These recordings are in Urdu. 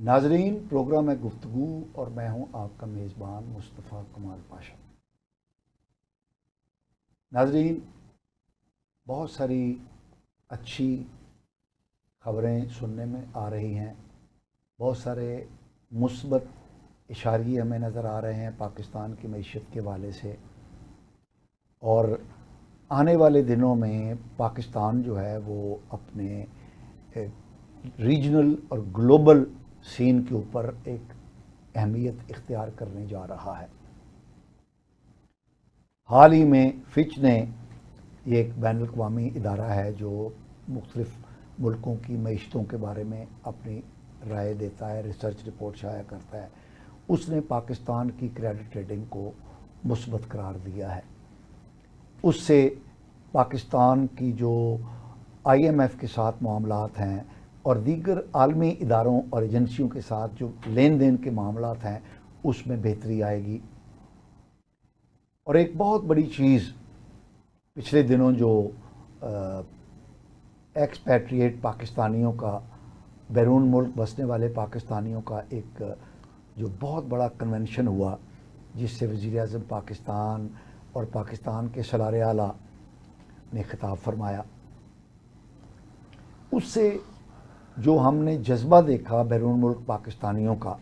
ناظرین، پروگرام ہے گفتگو اور میں ہوں آپ کا میزبان مصطفیٰ کمال پاشا۔ ناظرین، بہت ساری اچھی خبریں سننے میں آ رہی ہیں، بہت سارے مثبت اشاریے ہمیں نظر آ رہے ہیں پاکستان کی معیشت کے حوالے سے، اور آنے والے دنوں میں پاکستان جو ہے وہ اپنے ریجنل اور گلوبل سین کے اوپر ایک اہمیت اختیار کرنے جا رہا ہے۔ حال ہی میں فچ نے، یہ ایک بین الاقوامی ادارہ ہے جو مختلف ملکوں کی معیشتوں کے بارے میں اپنی رائے دیتا ہے، ریسرچ رپورٹ شائع کرتا ہے، اس نے پاکستان کی کریڈٹ ریٹنگ کو مثبت قرار دیا ہے۔ اس سے پاکستان کی جو آئی ایم ایف کے ساتھ معاملات ہیں اور دیگر عالمی اداروں اور ایجنسیوں کے ساتھ جو لین دین کے معاملات ہیں اس میں بہتری آئے گی۔ اور ایک بہت بڑی چیز پچھلے دنوں جو ایکسپیٹریٹ پاکستانیوں کا، بیرون ملک بسنے والے پاکستانیوں کا ایک جو بہت بڑا کنونشن ہوا، جس سے وزیر اعظم پاکستان اور پاکستان کے سالار اعلیٰ نے خطاب فرمایا، اس سے جو ہم نے جذبہ دیکھا بیرون ملک پاکستانیوں کا،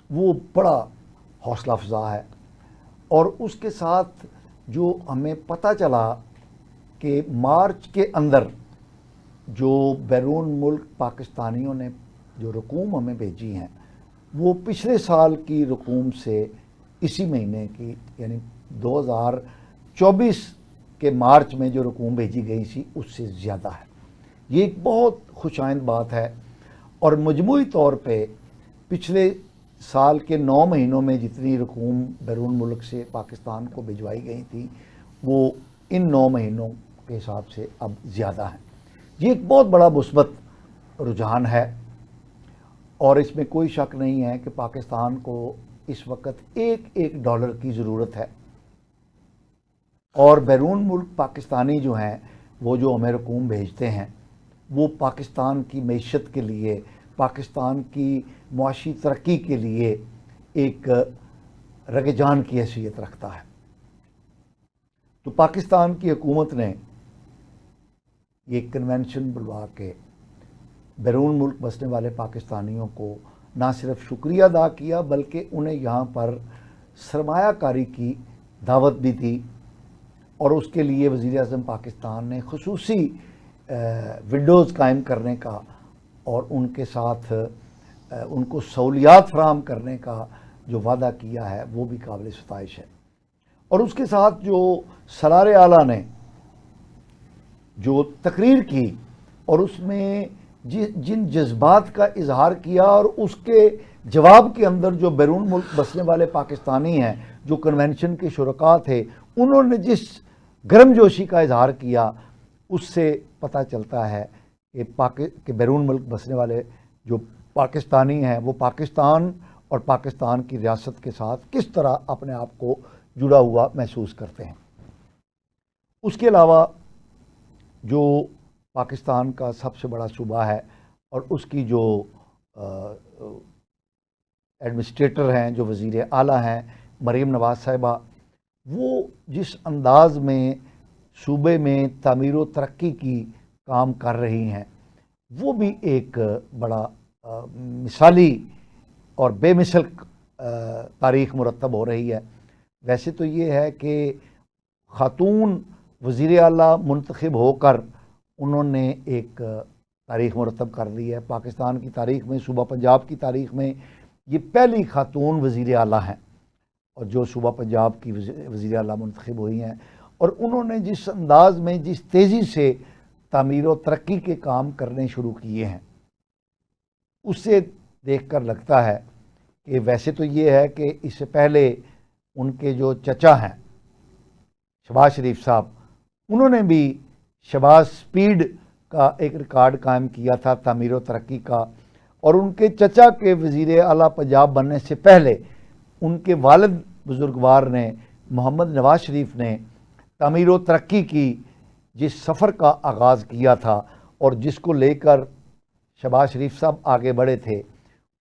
وہ بڑا حوصلہ افزا ہے۔ اور اس کے ساتھ جو ہمیں پتہ چلا کہ مارچ کے اندر جو بیرون ملک پاکستانیوں نے جو رقوم ہمیں بھیجی ہیں، وہ پچھلے سال کی رقوم سے اسی مہینے کی یعنی 2024 کے مارچ میں جو رقوم بھیجی گئی تھی اس سے زیادہ ہے۔ یہ ایک بہت خوش آئند بات ہے، اور مجموعی طور پہ پچھلے سال کے 9 مہینوں میں جتنی رقوم بیرون ملک سے پاکستان کو بھجوائی گئی تھی وہ ان 9 مہینوں کے حساب سے اب زیادہ ہیں۔ یہ ایک بہت بڑا مثبت رجحان ہے، اور اس میں کوئی شک نہیں ہے کہ پاکستان کو اس وقت ایک ڈالر کی ضرورت ہے، اور بیرون ملک پاکستانی جو ہیں وہ جو ہمیں رقوم بھیجتے ہیں وہ پاکستان کی معیشت کے لیے، پاکستان کی معاشی ترقی کے لیے ایک رگ جان کی حیثیت رکھتا ہے۔ تو پاکستان کی حکومت نے یہ کنونشن بلوا کے بیرون ملک بسنے والے پاکستانیوں کو نہ صرف شکریہ ادا کیا بلکہ انہیں یہاں پر سرمایہ کاری کی دعوت بھی دی، اور اس کے لیے وزیر اعظم پاکستان نے خصوصی ونڈوز قائم کرنے کا اور ان کے ساتھ ان کو سہولیات فراہم کرنے کا جو وعدہ کیا ہے وہ بھی قابل ستائش ہے۔ اور اس کے ساتھ جو سالار اعلیٰ نے جو تقریر کی اور اس میں جن جذبات کا اظہار کیا، اور اس کے جواب کے اندر جو بیرون ملک بسنے والے پاکستانی ہیں جو کنونشن کے شرکاء تھے، انہوں نے جس گرم جوشی کا اظہار کیا، اس سے پتہ چلتا ہے کہ بیرون ملک بسنے والے جو پاکستانی ہیں وہ پاکستان اور پاکستان کی ریاست کے ساتھ کس طرح اپنے آپ کو جڑا ہوا محسوس کرتے ہیں۔ اس کے علاوہ جو پاکستان کا سب سے بڑا صوبہ ہے اور اس کی جو ایڈمنسٹریٹر ہیں، جو وزیر اعلیٰ ہیں مریم نواز صاحبہ، وہ جس انداز میں صوبے میں تعمیر و ترقی کی کام کر رہی ہیں، وہ بھی ایک بڑا مثالی اور بے مثل تاریخ مرتب ہو رہی ہے۔ ویسے تو یہ ہے کہ خاتون وزیر اعلیٰ منتخب ہو کر انہوں نے ایک تاریخ مرتب کر دی ہے پاکستان کی تاریخ میں، صوبہ پنجاب کی تاریخ میں یہ پہلی خاتون وزیر اعلیٰ ہیں، اور جو صوبہ پنجاب کی وزیر اعلیٰ منتخب ہوئی ہیں، اور انہوں نے جس انداز میں، جس تیزی سے تعمیر و ترقی کے کام کرنے شروع کیے ہیں، اس سے دیکھ کر لگتا ہے کہ ویسے تو یہ ہے کہ اس سے پہلے ان کے جو چچا ہیں شہباز شریف صاحب، انہوں نے بھی شہباز سپیڈ کا ایک ریکارڈ قائم کیا تھا تعمیر و ترقی کا، اور ان کے چچا کے وزیر اعلیٰ پنجاب بننے سے پہلے ان کے والد بزرگوار نے، محمد نواز شریف نے، تعمیر و ترقی کی جس سفر کا آغاز کیا تھا اور جس کو لے کر شہباز شریف صاحب آگے بڑھے تھے،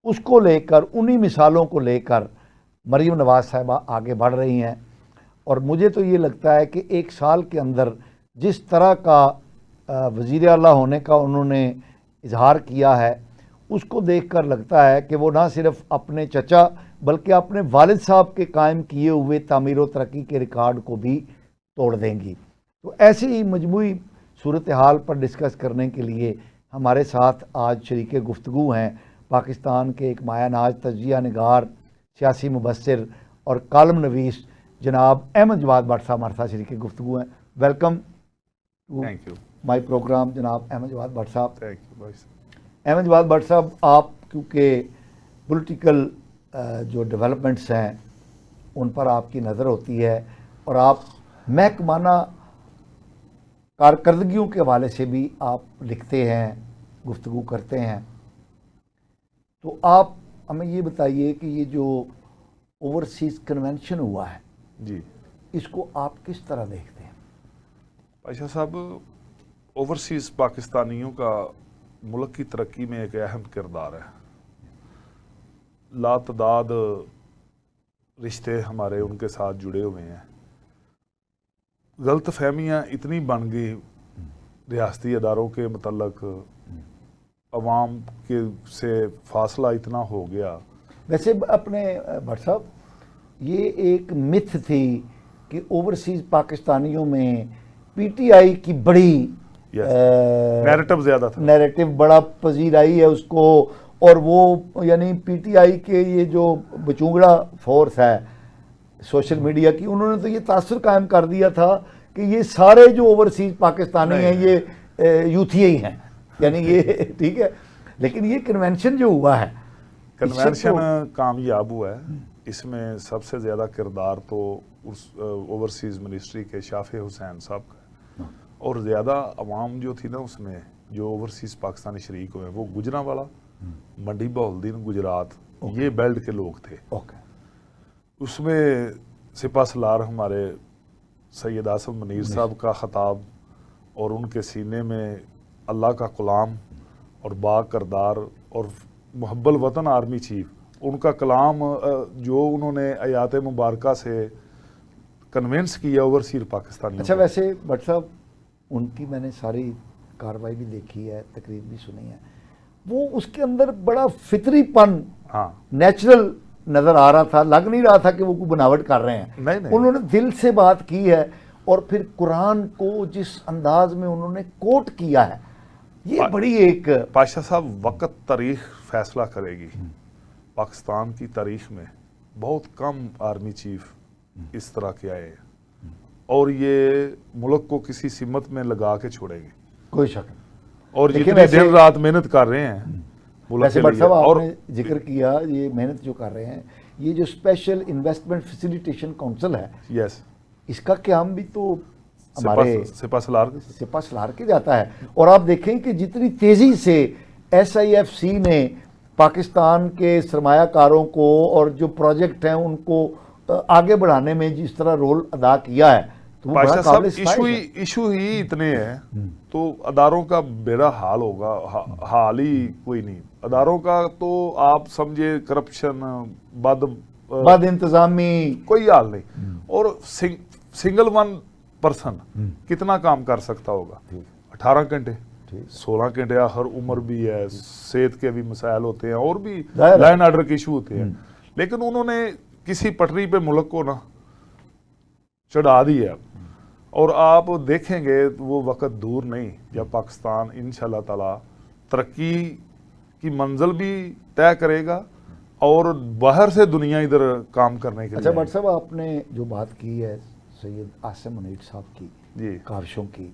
اس کو لے کر, انہی مثالوں کو لے کر مریم نواز صاحبہ آگے بڑھ رہی ہیں. اور مجھے تو یہ لگتا ہے کہ 1 سال کے اندر جس طرح کا وزیر اعلیٰ ہونے کا انہوں نے اظہار کیا ہے, اس کو دیکھ کر لگتا ہے کہ وہ نہ صرف اپنے چچا بلکہ اپنے والد صاحب کے قائم کیے ہوئے تعمیر و ترقی کے ریکارڈ کو بھی توڑ دیں گی. تو ایسی ہی مجموعی صورتحال پر ڈسکس کرنے کے لیے ہمارے ساتھ آج شریک گفتگو ہیں پاکستان کے ایک مایہ ناز تجزیہ نگار, سیاسی مبصر اور کالم نویس جناب احمد جواد بٹ صاحب ہمارے ساتھ شریک گفتگو ہیں. ویلکم ٹو مائی پروگرام جناب احمد جواد بٹ صاحب. احمد جواد بٹ صاحب, آپ کیونکہ پولیٹیکل جو ڈیولپمنٹس ہیں ان پر آپ کی نظر ہوتی ہے اور آپ محکمانہ کارکردگیوں کے حوالے سے بھی آپ لکھتے ہیں, گفتگو کرتے ہیں, تو آپ ہمیں یہ بتائیے کہ یہ جو اوورسیز کنونشن ہوا ہے جی, اس کو آپ کس طرح دیکھتے ہیں؟ پاشا صاحب, اوورسیز پاکستانیوں کا ملک کی ترقی میں ایک اہم کردار ہے. لاتعداد رشتے ہمارے ان کے ساتھ جڑے ہوئے ہیں. غلط فہمیاں اتنی بن گئی ریاستی اداروں کے متعلق, عوام کے سے فاصلہ اتنا ہو گیا. ویسے اپنے بٹ صاحب, یہ ایک متھ تھی کہ اوورسیز پاکستانیوں میں پی ٹی آئی کی بڑی نیریٹو زیادہ تھا, نیریٹو بڑا پذیرائی ہے اس کو, اور وہ یعنی پی ٹی آئی کے یہ جو بچونگڑا فورس ہے سوشل میڈیا کی, انہوں نے تو یہ تاثر قائم کر دیا تھا کہ یہ سارے جو اوورسیز پاکستانی ہیں یہ یوتھی ہی ہیں, یعنی یہ ٹھیک ہے. لیکن یہ کنونشن جو ہوا ہے, کنونشن کامیاب ہوا ہے. اس میں سب سے زیادہ کردار تو اس اوورسیز منسٹری کے شافع حسین صاحب کا, اور زیادہ عوام جو تھی نا اس میں جو اوورسیز پاکستانی شریک ہوئے وہ گجرانوالا, منڈی بہاولدین, گجرات, یہ بیلٹ کے لوگ تھے. اس میں سپہ سالار ہمارے سید آصف منیر صاحب کا خطاب, اور ان کے سینے میں اللہ کا کلام اور با کردار, اور محب الوطن آرمی چیف, ان کا کلام جو انہوں نے آیات مبارکہ سے کنونس کیا اوورسیز پاکستانی. اچھا, ویسے بٹ صاحب ان کی میں نے ساری کاروائی بھی دیکھی ہے, تقریر بھی سنی ہے, وہ اس کے اندر بڑا فطری پن, نیچرل نظر آ رہا تھا. لگ نہیں رہا تھا کہ وہ کوئی بناوٹ کر رہے ہیں. انہوں نے دل سے بات کی ہے, اور پھر قرآن کو جس انداز میں انہوں نے کوٹ کیا ہے, یہ بڑی ایک. پاشا صاحب, وقت تاریخ فیصلہ کرے گی. پاکستان کی تاریخ میں بہت کم آرمی چیف اس طرح کے آئے ہیں, اور یہ ملک کو کسی سمت میں لگا کے چھوڑیں گے, کوئی شک نہیں. اور جتنے دن رات محنت کر رہے ہیں ملک کے لیے. اور آپ نے ذکر کیا یہ محنت جو کر رہے ہیں, یہ جو اسپیشل انویسٹمنٹ فیسیلیٹیشن کونسل ہے, یس, اس کا قیام بھی تو ہمارے سپہ سالار کے جاتا ہے. اور آپ دیکھیں کہ جتنی تیزی سے ایس آئی ایف سی نے پاکستان کے سرمایہ کاروں کو اور جو پروجیکٹ ہیں ان کو آگے بڑھانے میں جس طرح رول ادا کیا ہے, تو پاشا صاحب ایشو ہی اتنے ہیں تو اداروں کا بیڑا حال ہوگا, حال ہی کوئی نہیں. اداروں کا تو آپ سمجھے کرپشن, بد انتظامی, کوئی حال نہیں. اور سنگل ون پرسن کتنا کام کر سکتا ہوگا؟ 18 گھنٹے, 16 گھنٹے, ہر عمر بھی ہے, صحت کے بھی مسائل ہوتے ہیں, اور بھی لائن آرڈر کے ایشو ہوتے ہیں. لیکن انہوں نے کسی پٹری پہ ملک کو نا چڑھا دیا, اور آپ دیکھیں گے وہ وقت دور نہیں جب پاکستان انشاءاللہ تعالی ترقی کی منزل بھی طے کرے گا, اور باہر سے دنیا ادھر کام کرنے کے لیے. اچھا بٹ صاحب, آپ نے جو بات کی ہے سید آصف منیر صاحب کی, جی, کاوشوں کی,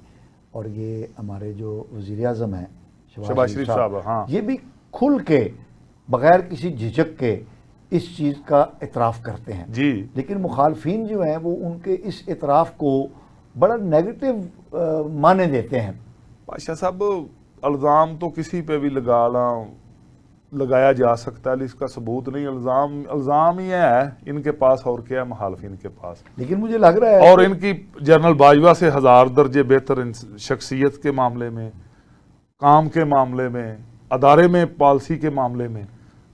اور یہ ہمارے جو وزیر اعظم ہیں شہباز شریف صاحب, ہاں, یہ بھی کھل کے بغیر کسی جھجک کے اس چیز کا اعتراف کرتے ہیں. جی, لیکن مخالفین جو ہیں وہ ان کے اس اعتراف کو بڑا نیگیٹو معنی دیتے ہیں. پاشا صاحب, الزام تو کسی پہ بھی لگایا جا سکتا ہے, اس کا ثبوت نہیں. الزام ہی ہے ان کے پاس, اور کیا ہے مخالفین کے پاس. لیکن مجھے لگ رہا ہے, اور ان کی جنرل باجوہ سے 1000 درجے بہتر شخصیت کے معاملے میں, کام کے معاملے میں, ادارے میں پالیسی کے معاملے میں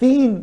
3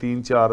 3-4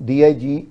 DIG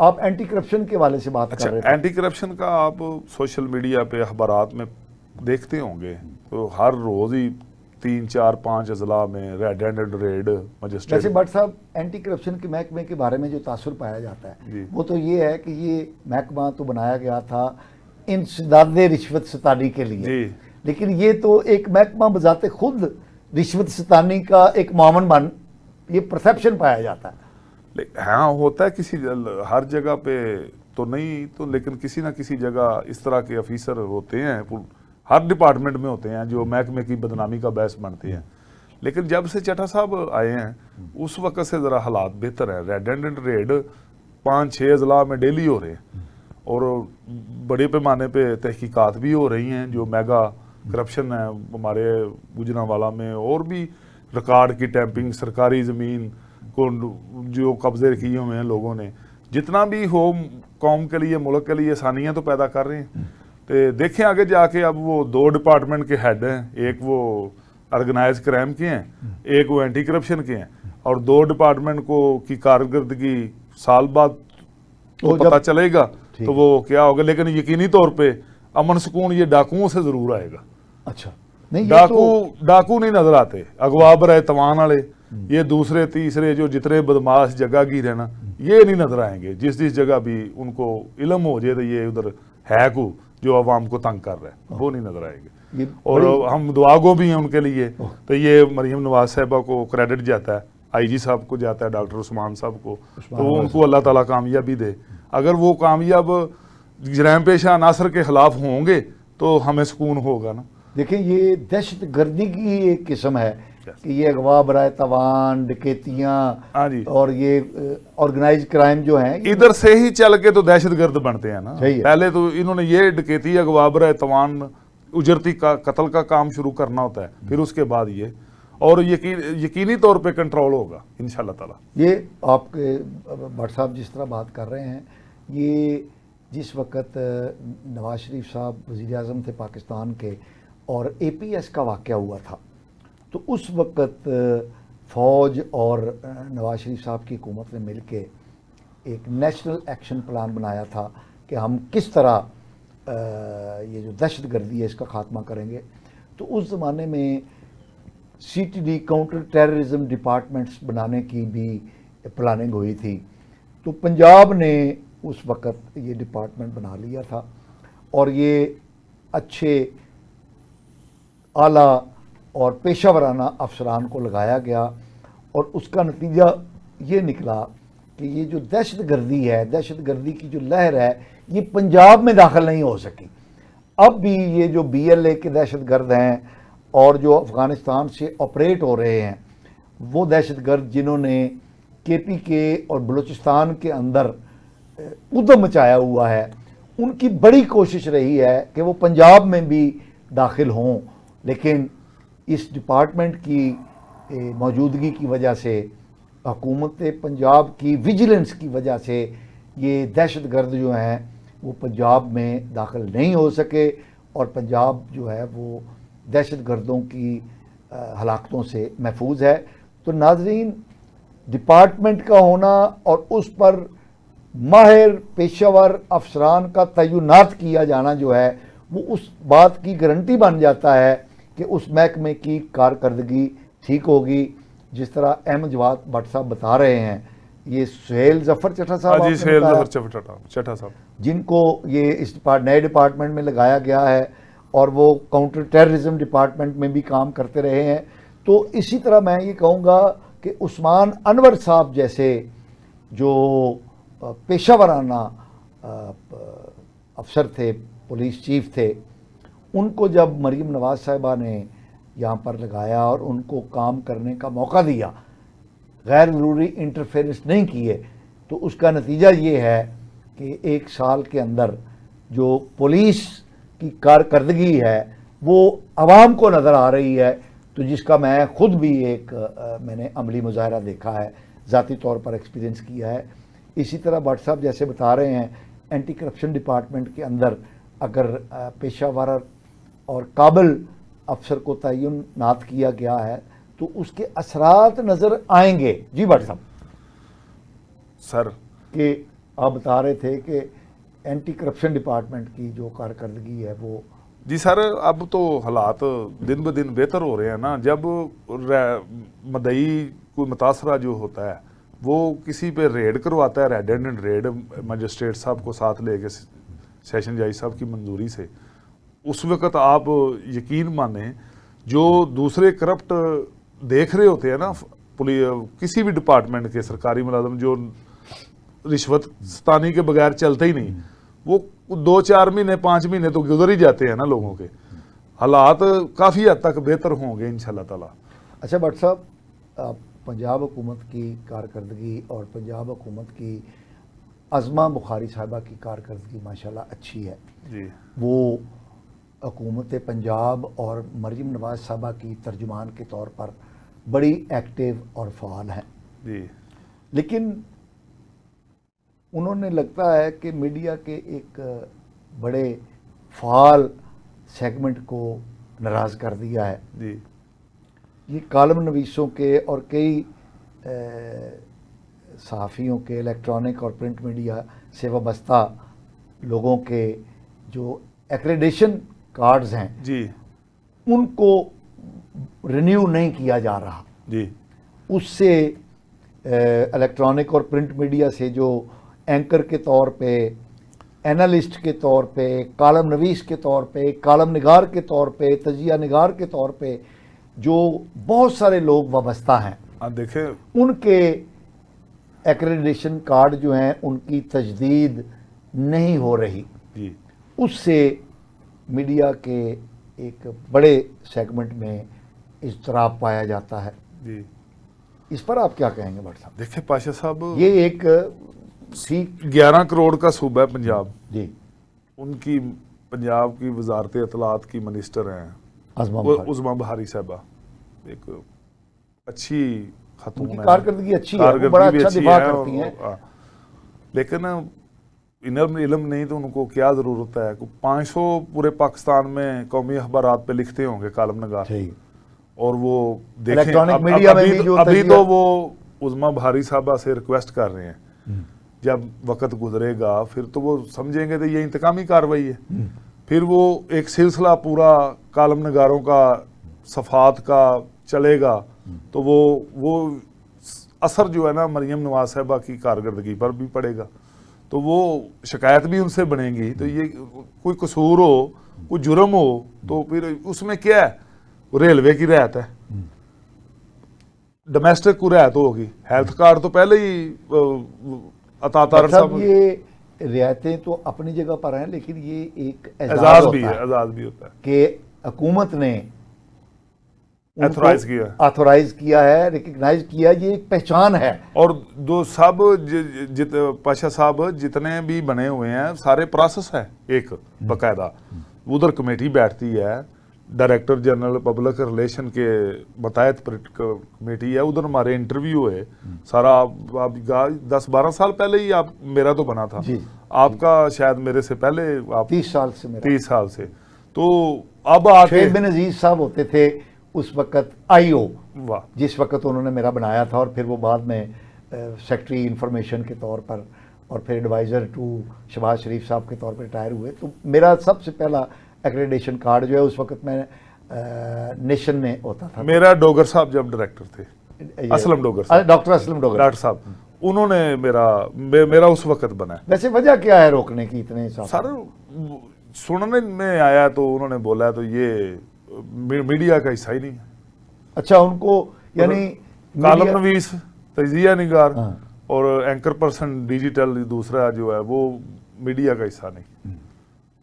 آپ اینٹی کرپشن کے حوالے سے بات کر اچھا, رہے تھے. اینٹی کرپشن کا آپ سوشل میڈیا پہ اخبارات میں دیکھتے ہوں گے تو ہر روز ہی 3 4 5 اضلاع میں ریڈ ہینڈڈ ریڈ ویسے مجسٹریٹ. بٹ صاحب, اینٹی کرپشن کے محکمے کے بارے میں جو تاثر پایا جاتا ہے جی. وہ تو یہ ہے کہ یہ محکمہ تو بنایا گیا تھا انسداد رشوت ستانی کے لیے, جی. لیکن یہ تو ایک محکمہ بذات خود رشوت ستانی کا ایک معاون بن, یہ پرسیپشن پایا جاتا ہے. ہاں ہوتا ہے کسی ہر جگہ پہ تو نہیں تو, لیکن کسی نہ کسی جگہ اس طرح کے افیسر ہوتے ہیں, ہر ڈپارٹمنٹ میں ہوتے ہیں جو محکمے کی بدنامی کا باعث بنتے ہیں. لیکن جب سے چٹھا صاحب آئے ہیں اس وقت سے ذرا حالات بہتر ہیں. ریڈ ہینڈڈ ریڈ 5 6 اضلاع میں ڈیلی ہو رہے ہیں اور بڑے پیمانے پہ تحقیقات بھی ہو رہی ہیں. جو میگا کرپشن ہے ہمارے گوجرانوالہ میں, اور بھی ریکارڈ کی ٹیمپنگ, سرکاری زمین کو جو قبضے کیے ہوئے ہیں لوگوں نے, جتنا بھی ہو قوم کے لیے ملک کے لیے آسانیاں تو پیدا کر رہے ہیں. تو دیکھیں آگے جا کے اب وہ 2 ڈپارٹمنٹ کے ہیڈ ہیں, ایک وہ آرگنائز کرائم کے ہیں, ایک وہ اینٹی کرپشن کے ہیں, اور 2 ڈپارٹمنٹ کو کی کارکردگی سال بعد تو پتہ چلے گا تو وہ کیا ہوگا. لیکن یقینی طور پہ امن سکون یہ ڈاکوؤں سے ضرور آئے گا. اچھا نہیں, ڈاکو نہیں نظر آتے, اغوا برائے توان والے, یہ دوسرے تیسرے جو جتنے بدماش جگہ گیر ہیں نا, یہ نہیں نظر آئیں گے. جس جگہ بھی ان کو علم ہو جائے تو یہ ادھر ہے کو جو عوام کو تنگ کر رہا ہے, وہ نہیں نظر آئے گے. اور ہم دعا گو بھی ہیں ان کے لیے. تو یہ مریم نواز صاحبہ کو کریڈٹ جاتا ہے, آئی جی صاحب کو جاتا ہے, ڈاکٹر عثمان صاحب کو, تو ان کو اللہ تعالیٰ کامیابی دے. اگر وہ کامیاب جرائم پیشہ عناصر کے خلاف ہوں گے تو ہمیں سکون ہوگا نا. دیکھیں یہ دہشت گردی کی ایک قسم ہے کہ یہ اغوا برائے توان, ڈکیتیاں اور یہ آرگنائز کرائم جو ہیں ادھر سے ہی چل کے تو دہشت گرد بنتے ہیں نا. پہلے تو انہوں نے یہ ڈکیتی, اغوا برائے توان, اجرتی کا قتل کا کام شروع کرنا ہوتا ہے, پھر اس کے بعد یہ, اور یقینی طور پہ کنٹرول ہوگا انشاءاللہ تعالی. یہ آپ کے بٹ صاحب جس طرح بات کر رہے ہیں, یہ جس وقت نواز شریف صاحب وزیر اعظم تھے پاکستان کے اور اے پی ایس کا واقعہ ہوا تھا, تو اس وقت فوج اور نواز شریف صاحب کی حکومت نے مل کے ایک نیشنل ایکشن پلان بنایا تھا کہ ہم کس طرح یہ جو دہشت گردی ہے اس کا خاتمہ کریں گے. تو اس زمانے میں C T D counter terrorism departments بنانے کی بھی پلاننگ ہوئی تھی. تو پنجاب نے اس وقت یہ ڈپارٹمنٹ بنا لیا تھا اور یہ اچھے اعلیٰ اور پیشہ ورانہ افسران کو لگایا گیا, اور اس کا نتیجہ یہ نکلا کہ یہ جو دہشت گردی ہے, دہشت گردی کی جو لہر ہے, یہ پنجاب میں داخل نہیں ہو سکی. اب بھی یہ جو بی ایل اے کے دہشت گرد ہیں اور جو افغانستان سے آپریٹ ہو رہے ہیں, وہ دہشت گرد جنہوں نے کے پی کے اور بلوچستان کے اندر ادھم مچایا ہوا ہے, ان کی بڑی کوشش رہی ہے کہ وہ پنجاب میں بھی داخل ہوں. لیکن اس ڈپارٹمنٹ کی موجودگی کی وجہ سے, حکومت پنجاب کی ویجیلنس کی وجہ سے یہ دہشت گرد جو ہیں وہ پنجاب میں داخل نہیں ہو سکے, اور پنجاب جو ہے وہ دہشت گردوں کی ہلاکتوں سے محفوظ ہے. تو ناظرین, ڈپارٹمنٹ کا ہونا اور اس پر ماہر پیشہ ور افسران کا تعینات کیا جانا جو ہے وہ اس بات کی گارنٹی بن جاتا ہے کہ اس محکمے کی کارکردگی ٹھیک ہوگی. جس طرح احمد جواد بٹ صاحب بتا رہے ہیں, یہ سہیل ظفر چٹھا صاحب, جی سہیل ظفر چٹھا صاحب, جن کو یہ اس نئے ڈپارٹمنٹ میں لگایا گیا ہے اور وہ کاؤنٹر ٹیررزم ڈپارٹمنٹ میں بھی کام کرتے رہے ہیں. تو اسی طرح میں یہ کہوں گا کہ عثمان انور صاحب جیسے جو پیشہ ورانہ افسر تھے, پولیس چیف تھے, ان کو جب مریم نواز صاحبہ نے یہاں پر لگایا اور ان کو کام کرنے کا موقع دیا, غیر ضروری انٹرفیئرنس نہیں کیے, تو اس کا نتیجہ یہ ہے کہ 1 سال کے اندر جو پولیس کی کارکردگی ہے وہ عوام کو نظر آ رہی ہے. تو جس کا میں خود بھی ایک میں نے عملی مظاہرہ دیکھا ہے, ذاتی طور پر ایکسپیرینس کیا ہے. اسی طرح بٹ صاحب جیسے بتا رہے ہیں, اینٹی کرپشن ڈپارٹمنٹ کے اندر اگر پیشہ ور اور قابل افسر کو تعینات کیا گیا ہے تو اس کے اثرات نظر آئیں گے. جی بٹ صاحب. سر کہ آپ بتا رہے تھے کہ اینٹی کرپشن ڈپارٹمنٹ کی جو کارکردگی ہے وہ جی سر، اب تو حالات دن بدن بہتر ہو رہے ہیں نا. جب مدعی کوئی متاثرہ جو ہوتا ہے وہ کسی پہ ریڈ کرواتا ہے، ریڈ اینڈ ریڈ مجسٹریٹ صاحب کو ساتھ لے کے سیشن جج صاحب کی منظوری سے، اس وقت آپ یقین مانیں جو دوسرے کرپٹ دیکھ رہے ہوتے ہیں نا، کسی بھی ڈپارٹمنٹ کے سرکاری ملازم جو رشوت ستانی کے بغیر چلتے ہی نہیں، وہ 2-4 مہینے 5 مہینے تو گزر ہی جاتے ہیں نا لوگوں کے. حالات کافی حد تک بہتر ہوں گے انشاءاللہ تعالی. اچھا بٹ صاحب، پنجاب حکومت کی کارکردگی اور پنجاب حکومت کی عظمہ بخاری صاحبہ کی کارکردگی ماشاءاللہ اچھی ہے. جی وہ حکومت پنجاب اور مریم نواز صاحبہ کی ترجمان کے طور پر بڑی ایکٹیو اور فعال ہیں. جی لیکن انہوں نے لگتا ہے کہ میڈیا کے ایک بڑے فعال سیگمنٹ کو ناراض کر دیا ہے. جی یہ کالم نویسوں کے اور کئی صحافیوں کے، الیکٹرانک اور پرنٹ میڈیا سے وابستہ لوگوں کے جو ایکریڈیشن کارڈز ہیں جی ان کو رینیو نہیں کیا جا رہا. جی اس سے الیکٹرانک اور پرنٹ میڈیا سے جو اینکر کے طور پہ، اینالسٹ کے طور پہ، کالم نویس کے طور پہ، کالم نگار کے طور پہ، تجزیہ نگار کے طور پہ جو بہت سارے لوگ وابستہ ہیں، آپ دیکھیں ان کے ایکریڈیشن کارڈ جو ہیں ان کی تجدید نہیں ہو رہی. جی اس سے میڈیا کے ایک بڑے سیگمنٹ میں اضطراب پایا جاتا ہے. جی اس پر آپ کیا کہیں گے بٹ صاحب؟ دیکھیں پاشا صاحب، یہ ایک 11 کروڑ کا صوبہ ہے پنجاب. جی ان کی پنجاب کی وزارت اطلاعات کی منسٹر ہیں عظمیٰ بہاری صاحبہ، ایک اچھی خاتون ان کی ہے، کارکردگی اچھی ہے، وہ بڑا اچھا دفاع کرتی ہیں. لیکن علم نہیں تو ان کو کیا ضرورت ہے. 500 پورے پاکستان میں قومی اخبارات پہ لکھتے ہوں گے کالم نگار، اور وہ دیکھیں الیکٹرانک میڈیا میں بھی جو ابھی تو وہ عظمیٰ بہاری صاحبہ سے ریکویسٹ کر رہے ہیں، جب وقت گزرے گا پھر تو وہ سمجھیں گے کہ یہ انتقامی کارروائی ہے. پھر وہ ایک سلسلہ پورا کالم نگاروں کا صفحات کا چلے گا، تو وہ اثر جو ہے نا مریم نواز صاحبہ کی کارکردگی پر بھی پڑے گا. تو وہ شکایت بھی ان سے بنے گی. تو یہ کوئی قصور ہو، کوئی جرم ہو تو پھر اس میں کیا ہے، ریلوے کی رعایت ہے، ڈومیسٹک کو رعایت ہوگی، ہیلتھ کارڈ تو پہلے ہی عطا طاہر صاحب. یہ رعایتیں تو اپنی جگہ پر ہیں، لیکن یہ ایک اعزاز بھی ہے، اعزاز بھی ہوتا ہے کہ حکومت نے آتھورائز کیا ہے، ریکگنائز کیا. یہ ایک پہچان ہے. اور دو سب پاشا صاحب جتنے بھی بنے ہوئے ہیں سارے پروسیس ہے ایک باقاعدہ. ادھر کمیٹی بیٹھتی ہے، ڈائریکٹر جنرل پبلک ریلیشن کے متحد کمیٹی ہے، ادھر ہمارے انٹرویو ہے سارا. آپ 10-12 سال پہلے ہی میرا تو بنا تھا، آپ کا شاید میرے سے پہلے، آپ 30 سال سے. تو اب شعیب بن عزیز صاحب ہوتے تھے اس وقت آئی او، جس وقت انہوں نے میرا بنایا تھا، اور پھر وہ بعد میں سیکٹری انفارمیشن کے طور پر اور پھر ایڈوائزر ٹو شہباز شریف صاحب کے طور پر ریٹائر ہوئے. تو میرا سب سے پہلا ایکریڈیشن کارڈ جو ہے اس وقت میں نیشن میں ہوتا تھا. میرا ڈوگر صاحب جب ڈائریکٹر تھے، اسلم ڈوگر صاحب، ڈاکٹر اسلم ڈوگر صاحب، انہوں نے میرا اس وقت بنا. ویسے وجہ کیا ہے روکنے کی اتنے سر سننے میں آیا تو انہوں نے بولا تو یہ میڈیا کا حصہ ہی نہیں ہے. اچھا، ان کو یعنی کالم نویس، تجزیہ نگار اور اینکر پرسن ڈیجیٹل دوسرا جو ہے وہ میڈیا کا حصہ نہیں.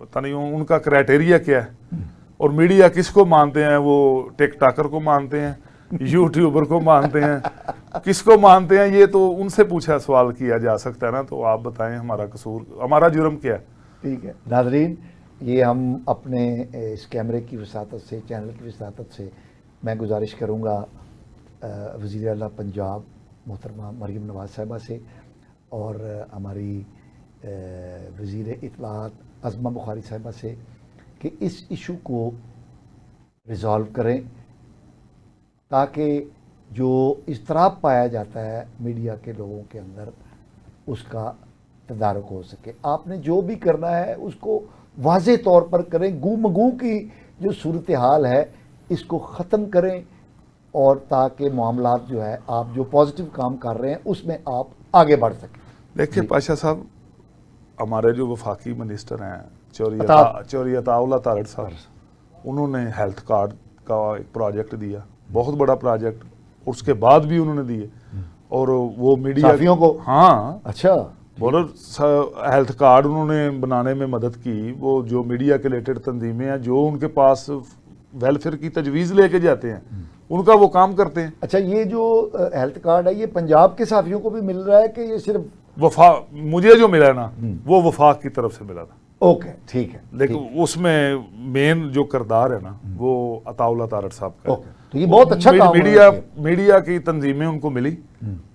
پتہ نہیں ان کا کرائٹیریا کیا ہے. اور میڈیا کس کو مانتے ہیں؟ وہ ٹک ٹاکر کو مانتے ہیں، یوٹیوبر کو مانتے ہیں، کس کو مانتے ہیں؟ یہ تو ان سے پوچھا سوال کیا جا سکتا ہے نا. تو آپ بتائیں ہمارا قصور، ہمارا جرم کیا ہے؟ ٹھیک ہے ناظرین، یہ ہم اپنے اس کیمرے کی وساطت سے، چینل کی وساطت سے میں گزارش کروں گا وزیر اعلیٰ پنجاب محترمہ مریم نواز صاحبہ سے اور ہماری وزیر اطلاعات عظمیٰ بخاری صاحبہ سے کہ اس ایشو کو ریزالو کریں، تاکہ جو اضطراب پایا جاتا ہے میڈیا کے لوگوں کے اندر اس کا تدارک ہو سکے. آپ نے جو بھی کرنا ہے اس کو واضح طور پر کریں, گو مگو کی جو صورتحال ہے اس کو ختم کریں, اور تاکہ معاملات جو ہے آپ جو پازیٹیو کام کر رہے ہیں اس میں آپ آگے بڑھ سکیں. دیکھیں پاشا صاحب, ہمارے جو وفاقی منسٹر ہیں چوری عطاءاللہ تارڑ صاحب, انہوں نے ہیلتھ کارڈ کا ایک پروجیکٹ دیا, بہت بڑا پروجیکٹ, اس کے بعد بھی انہوں نے دیے, اور وہ میڈیا صحافیوں کو, ہاں اچھا بولو ہیلتھ کارڈ انہوں نے بنانے میں مدد کی. وہ جو میڈیا کے ریلیٹڈ تنظیمیں ہیں جو ان کے پاس ویلفیئر کی تجویز لے کے جاتے ہیں ان کا وہ کام کرتے ہیں. اچھا, یہ جو ہیلتھ کارڈ ہے یہ پنجاب کے صحافیوں کو بھی مل رہا ہے کہ یہ صرف مجھے جو ملا نا وہ وفاق کی طرف سے ملا تھا. اوکے ٹھیک ہے, لیکن اس میں مین جو کردار ہے نا وہ عطاءاللہ تارڑ صاحب کا. تو یہ بہت اچھا کام میڈیا کی تنظیمیں ان کو ملی,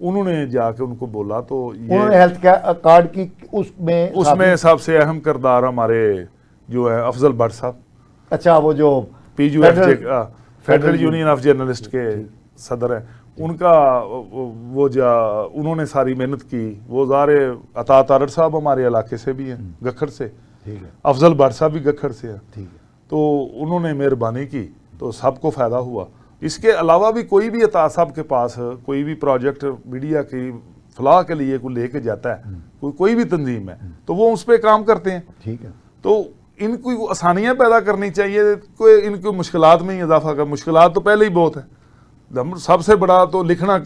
انہوں نے جا کے ان کو بولا, تو انہوں نے ہیلتھ کارڈ کی اس میں سب سے اہم کردار ہمارے جو ہے افضل بٹ صاحب. اچھا, وہ جو P U F J federal union of journalist کے صدر ہیں, ان کا وہ انہوں نے ساری محنت کی. وہ عطا تارڑ صاحب ہمارے علاقے سے بھی ہیں, گکھڑ سے, افضل بٹ صاحب بھی گکھڑ سے ہیں, تو انہوں نے مہربانی کی تو سب کو فائدہ ہوا. اس کے علاوہ بھی کوئی بھی عطا صاحب کے پاس کوئی بھی پروجیکٹ میڈیا کی فلاح کے لیے کوئی لے کے جاتا ہے, کوئی بھی تنظیم ہے, تو وہ اس پہ کام کرتے ہیں. ٹھیک ہے, تو ان کو آسانیاں پیدا کرنی چاہیے, کوئی ان کو مشکلات میں ہی اضافہ کر. مشکلات تو پہلے ہی بہت ہیں. سب سے بڑا تو لکھنا,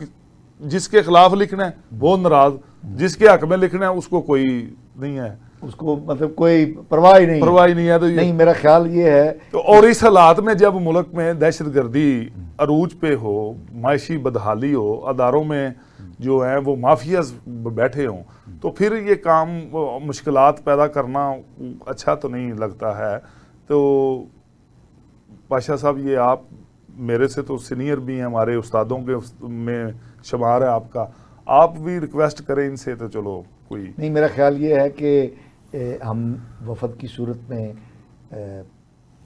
جس کے خلاف لکھنا ہے وہ ناراض, جس کے حق میں لکھنا ہے اس کو کوئی نہیں ہے, اس کو مطلب کوئی پرواہ نہیں ہے. تو نہیں, میرا خیال یہ ہے تو اور اس حالات میں جب ملک میں دہشت گردی عروج پہ ہو, معاشی بدحالی ہو, اداروں میں جو ہیں وہ مافیاز بیٹھے ہوں, تو پھر یہ کام مشکلات پیدا کرنا اچھا تو نہیں لگتا ہے. تو پاشا صاحب, یہ آپ میرے سے تو سینئر بھی ہیں, ہمارے استادوں کے میں شمار ہے آپ کا, آپ بھی ریکویسٹ کریں ان سے, تو چلو کوئی نہیں. میرا خیال یہ ہے کہ ہم وفد کی صورت میں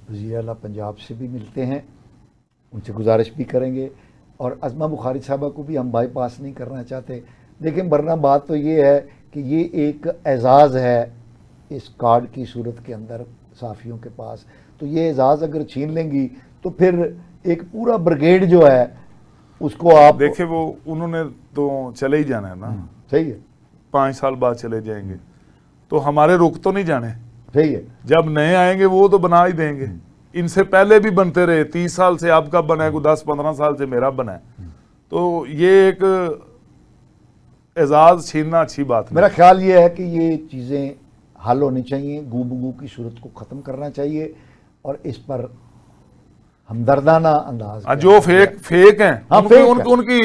وزیر اعلیٰ پنجاب سے بھی ملتے ہیں, ان سے گزارش بھی کریں گے, اور عظمہ بخاری صاحبہ کو بھی ہم بائی پاس نہیں کرنا چاہتے. لیکن ورنہ بات تو یہ ہے کہ یہ ایک اعزاز ہے اس کارڈ کی صورت کے اندر صحافیوں کے پاس, تو یہ اعزاز اگر چھین لیں گی تو پھر ایک پورا بریگیڈ جو ہے اس کو آپ دیکھیں, وہ انہوں نے تو چلے ہی جانا ہے نا. صحیح ہے, 5 سال بعد چلے جائیں گے, تو ہمارے رک تو نہیں جانے. صحیح ہے, جب نئے آئیں گے وہ تو بنا ہی دیں گے. ان سے پہلے بھی بنتے رہے, 30 سال سے آپ کا بنا ہے, کوئی 10-15 سال سے میرا بنا ہے, تو یہ ایک اعزاز چھیننا اچھی بات ہے. میرا خیال یہ ہے کہ یہ چیزیں حل ہونی چاہیے, گو بگو کی صورت کو ختم کرنا چاہیے, اور اس پر ہمدردانہ انداز جو فیک ہیں ان کی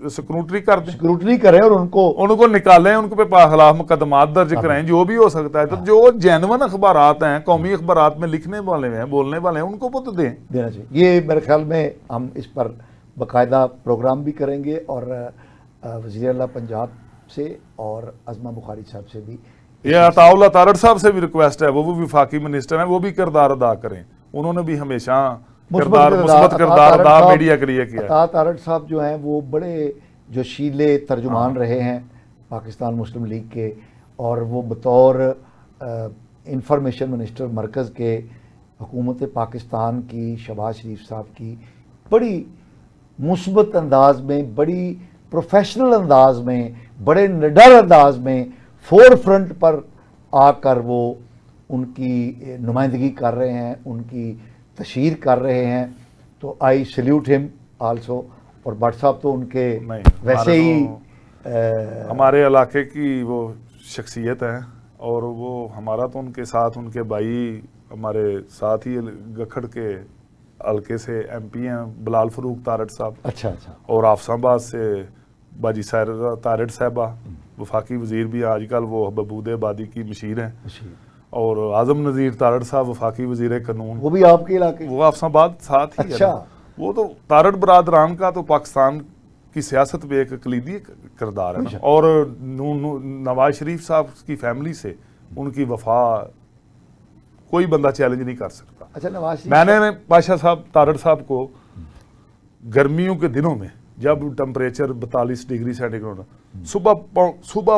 سکروٹری کر دیں, سکروٹنی کریں اور ان کو نکالیں, ان پہ خلاف مقدمات درج کرائیں, جو بھی ہو سکتا ہے. تو جو جینون اخبارات ہیں, قومی اخبارات میں لکھنے والے ہیں, بولنے والے ہیں, ان کو تو دیں, دینا چاہیے. یہ میرے خیال میں ہم اس پر باقاعدہ پروگرام بھی کریں گے, اور وزیر اعلیٰ پنجاب سے اور عظمہ بخاری صاحب سے بھی. یہ عطاءاللہ تارڑ صاحب سے بھی ریکویسٹ ہے, وہ بھی وفاقی منسٹر ہیں, وہ بھی کردار ادا کریں. انہوں نے بھی ہمیشہ مثبت کردار ادا میڈیا کے لیے کیا. عطا تارڑ صاحب جو ہیں وہ بڑے جوشیلے ترجمان رہے ہیں پاکستان مسلم لیگ کے, اور وہ بطور انفارمیشن منسٹر مرکز کے حکومت پاکستان کی, شہباز شریف صاحب کی, بڑی مثبت انداز میں, بڑی پروفیشنل انداز میں, بڑے نڈر انداز میں فور فرنٹ پر آ کر وہ ان کی نمائندگی کر رہے ہیں, ان کی تشہیر کر رہے ہیں. تو آئی سلیوٹ ہم آلسو. اور بٹ صاحب تو ان کے ویسے ہی ہمارے علاقے کی وہ شخصیت ہیں, اور وہ ہمارا تو ان کے ساتھ, ان کے بھائی ہمارے ساتھ ہی گکھڑ کے حلقے سے ایم پی ہیں, بلال فروخ تارڑ صاحب. اچھا, اور آفس آباد سے باجی تارڑ صاحبہ, وفاقی وزیر بھی آج کل وہ بہبود آبادی کی مشیر ہیں. اور اعظم نذیر تارڑ صاحب وفاقی وزیر قانون, وہ بھی آپ کے علاقے, وہ آفس آباد ساتھ ہی. اچھا, وہ تو تارڑ برادران کا تو پاکستان کی سیاست میں ایک کلیدی کردار ہے, اور نواز شریف صاحب کی فیملی سے ان کی وفا کوئی بندہ چیلنج نہیں کر سکتا. اچھا, نواز میں نے پاشا صاحب تارڑ صاحب کو گرمیوں کے دنوں میں جب ٹمپریچر 42 ڈگری سینٹی گریڈ, صبح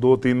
2-3